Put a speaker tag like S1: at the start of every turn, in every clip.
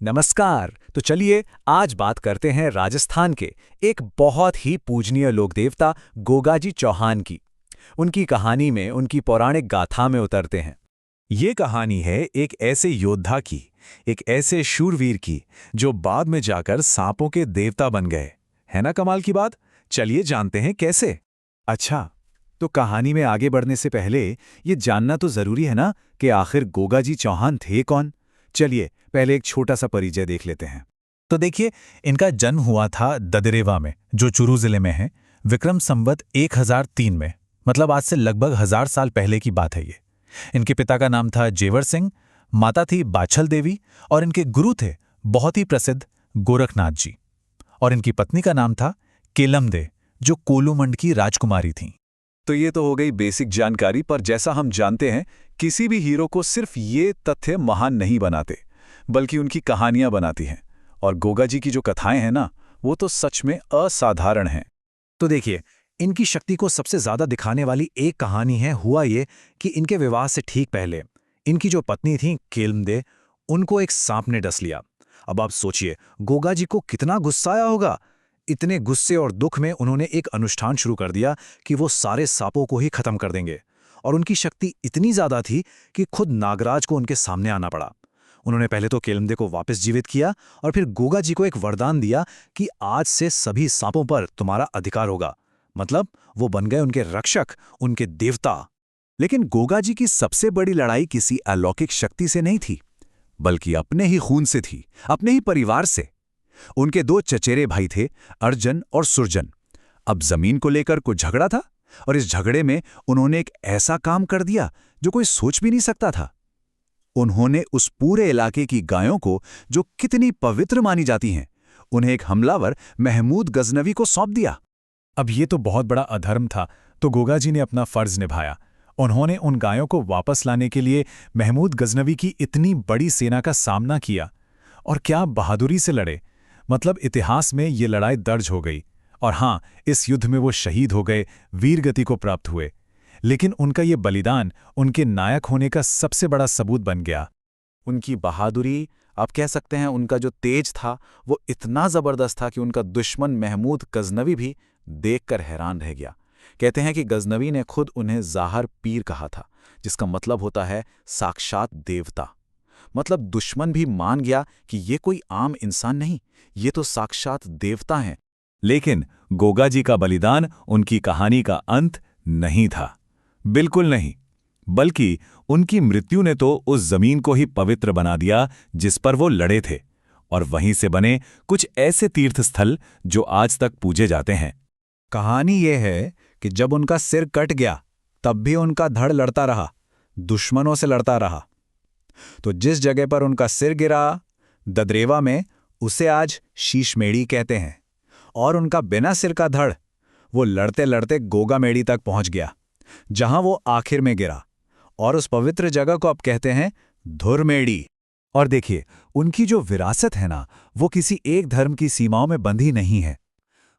S1: नमस्कार। तो चलिए आज बात करते हैं राजस्थान के एक बहुत ही पूजनीय लोक देवता गोगाजी चौहान की। उनकी कहानी में, उनकी पौराणिक गाथा में उतरते हैं।
S2: ये कहानी है एक ऐसे योद्धा की, एक ऐसे शूरवीर की जो बाद में जाकर सांपों के देवता बन गए। है ना कमाल की बात? चलिए जानते हैं कैसे।
S1: अच्छा, तो कहानी में आगे बढ़ने से पहले ये जानना तो जरूरी है ना कि आखिर गोगाजी चौहान थे कौन। चलिए पहले एक छोटा सा परिचय देख लेते हैं।
S2: तो देखिए, इनका जन्म हुआ था ददरेवा में, जो चुरू जिले में है, विक्रम संवत 1003 में। मतलब आज से लगभग 1000 साल पहले की बात है ये। इनके पिता का नाम था जेवर सिंह, माता थी बाछल देवी, और इनके गुरु थे बहुत ही प्रसिद्ध गोरखनाथ जी। और इनकी पत्नी का नाम था केलमदे, जो कोलूमंड की राजकुमारी थीं।
S1: तो ये तो हो गई बेसिक जानकारी, पर जैसा हम जानते हैं किसी भी हीरो को सिर्फ ये तथ्य महान नहीं बनाते, बल्कि उनकी कहानियां बनाती हैं। और गोगाजी की जो कथाएं हैं ना, वो तो सच में असाधारण हैं।
S2: तो देखिए, इनकी शक्ति को सबसे ज्यादा दिखाने वाली एक कहानी है। हुआ ये कि इनके विवाह से ठीक पहले इनकी जो पत्नी थी केलमदे, उनको एक सांप ने डस लिया। अब आप सोचिए गोगाजी को कितना गुस्सा आया होगा। इतने गुस्से और दुख में उन्होंने एक अनुष्ठान शुरू कर दिया कि वो सारे सांपों को ही खत्म कर देंगे। और उनकी शक्ति इतनी ज्यादा थी कि खुद नागराज को उनके सामने आना पड़ा। उन्होंने पहले तो केलमदे को वापस जीवित किया और फिर गोगाजी को एक वरदान दिया कि आज से सभी सांपों पर तुम्हारा अधिकार होगा। मतलब वो बन गए उनके रक्षक, उनके देवता।
S1: लेकिन गोगाजी की सबसे बड़ी लड़ाई किसी अलौकिक शक्ति से नहीं थी, बल्कि अपने ही खून से थी, अपने ही परिवार से। उनके दो चचेरे भाई थे, अर्जन और सुरजन। अब जमीन को लेकर कुछ झगड़ा था, और इस झगड़े में उन्होंने एक ऐसा काम कर दिया जो कोई सोच भी नहीं सकता था। उन्होंने उस पूरे इलाके की गायों को, जो कितनी पवित्र मानी जाती हैं, उन्हें एक हमलावर महमूद गजनवी को सौंप दिया।
S2: अब ये तो बहुत बड़ा अधर्म था, तो गोगाजी ने अपना फर्ज निभाया। उन्होंने उन गायों को वापस लाने के लिए महमूद गजनवी की इतनी बड़ी सेना का सामना किया। और क्या बहादुरी से लड़े। मतलब इतिहास में ये लड़ाई दर्ज हो गई। और हाँ, इस युद्ध में वो शहीद हो गए, वीरगति को प्राप्त हुए। लेकिन उनका ये बलिदान उनके नायक होने का सबसे बड़ा सबूत बन गया।
S1: उनकी बहादुरी, आप कह सकते हैं उनका जो तेज था, वो इतना जबरदस्त था कि उनका दुश्मन महमूद गजनवी भी देखकर हैरान रह गया। कहते हैं कि गजनवी ने खुद उन्हें ज़ाहर पीर कहा था, जिसका मतलब होता है साक्षात देवता। मतलब दुश्मन भी मान गया कि ये कोई आम इंसान नहीं, ये तो साक्षात देवता हैं। लेकिन गोगाजी का बलिदान उनकी कहानी का अंत नहीं था, बिल्कुल नहीं। बल्कि उनकी मृत्यु ने तो उस जमीन को ही पवित्र बना दिया जिस पर वो लड़े थे, और वहीं से बने कुछ ऐसे तीर्थस्थल जो आज तक पूजे जाते हैं।
S3: कहानी यह है कि जब उनका सिर कट गया, तब भी उनका धड़ लड़ता रहा, दुश्मनों से लड़ता रहा। तो जिस जगह पर उनका सिर गिरा, ददरेवा में, उसे आज शीशमेड़ी कहते हैं। और उनका बिना सिर का धड़, वो लड़ते लड़ते गोगामेड़ी तक पहुंच गया, जहां वो आखिर में गिरा। और उस पवित्र जगह को अब कहते हैं धुरमेड़ी।
S1: और देखिए, उनकी जो विरासत है ना, वो किसी एक धर्म की सीमाओं में बंधी नहीं है।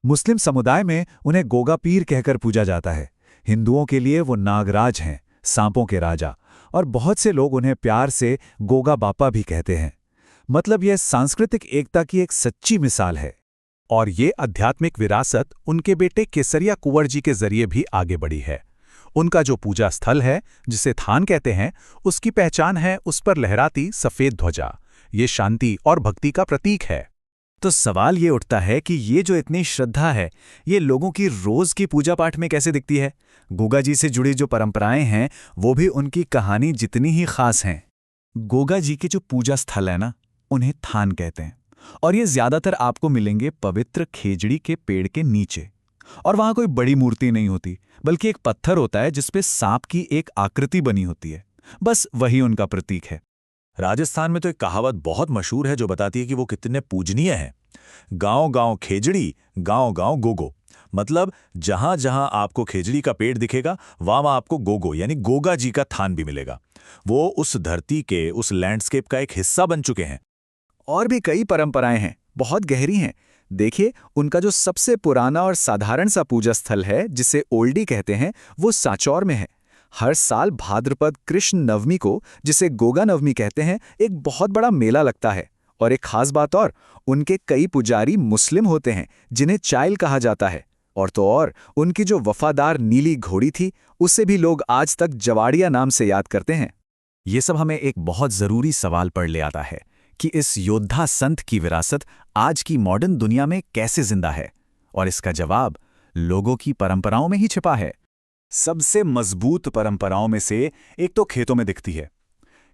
S1: मुस्लिम समुदाय में उन्हें गोगा पीर कहकर पूजा जाता है। हिंदुओं के लिए वो नागराज हैं, सांपों के राजा। और बहुत से लोग उन्हें प्यार से गोगा बापा भी कहते हैं। मतलब यह सांस्कृतिक एकता की एक सच्ची मिसाल है। और ये आध्यात्मिक विरासत उनके बेटे केसरिया कुंवर जी के जरिए भी आगे बढ़ी है। उनका जो पूजा स्थल है, जिसे थान कहते हैं, उसकी पहचान है उस पर लहराती सफेद ध्वजा। ये शांति और भक्ति का प्रतीक है। तो सवाल ये उठता है कि ये जो इतनी श्रद्धा है, ये लोगों की रोज की पूजा पाठ में कैसे दिखती है। गोगाजी से जुड़ी जो परंपराएं हैं, वो भी उनकी कहानी जितनी ही खास हैं। गोगाजी के जो पूजा स्थल है ना, उन्हें थान कहते हैं। और ये ज्यादातर आपको मिलेंगे पवित्र खेजड़ी के पेड़ के नीचे। और वहां कोई बड़ी मूर्ति नहीं होती, बल्कि एक पत्थर होता है जिसपे सांप की एक आकृति बनी होती है। बस वही उनका प्रतीक है।
S2: राजस्थान में तो एक कहावत बहुत मशहूर है जो बताती है कि वो कितने पूजनीय हैं। गांव गांव खेजड़ी, गांव गांव गोगो। मतलब जहां जहां आपको खेजड़ी का पेड़ दिखेगा, वहां वहां आपको गोगो यानी गोगा जी का थान भी मिलेगा। वो उस धरती के, उस लैंडस्केप का एक हिस्सा बन चुके हैं।
S1: और भी कई परंपराएं हैं, बहुत गहरी हैं। देखिए, उनका जो सबसे पुराना और साधारण सा पूजा स्थल है, जिसे ओल्डी कहते हैं, वो सांचौर में है। हर साल भाद्रपद कृष्ण नवमी को, जिसे गोगा नवमी कहते हैं, एक बहुत बड़ा मेला लगता है।
S3: और एक खास बात और, उनके कई पुजारी मुस्लिम होते हैं जिन्हें चाइल कहा जाता है। और तो और उनकी जो वफादार नीली घोड़ी थी उसे भी लोग आज तक जवाड़िया नाम से याद करते हैं।
S2: ये सब हमें एक बहुत ज़रूरी सवाल पर ले आता है कि इस योद्धा संत की विरासत आज की मॉडर्न दुनिया में कैसे जिंदा है, और इसका जवाब लोगों की परंपराओं में ही छिपा है।
S1: सबसे मजबूत परंपराओं में से एक तो खेतों में दिखती है।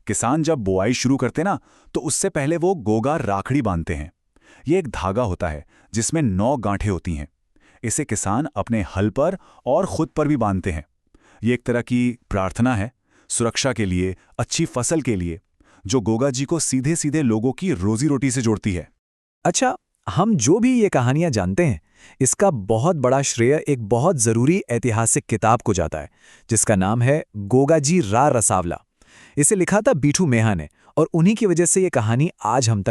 S1: किसान जब बुआई शुरू करते ना, तो उससे पहले वो गोगा राखड़ी बांधते हैं। ये एक धागा होता है जिसमें 9 गांठें होती हैं। इसे किसान अपने हल पर और खुद पर भी बांधते हैं। ये एक तरह की प्रार्थना है, सुरक्षा के लिए, अच्छी फसल के लिए, जो गोगा जी को सीधे सीधे लोगों की रोजी रोटी से जोड़ती है।
S2: अच्छा, हम जो भी ये कहानियां जानते हैं, इसका बहुत बड़ा श्रेय एक बहुत ज़रूरी ऐतिहासिक किताब को जाता है जिसका नाम है गोगाजी रा रसावला। इसे लिखा था बीठू मेहा ने, और उन्हीं की वजह से ये कहानी आज हम तक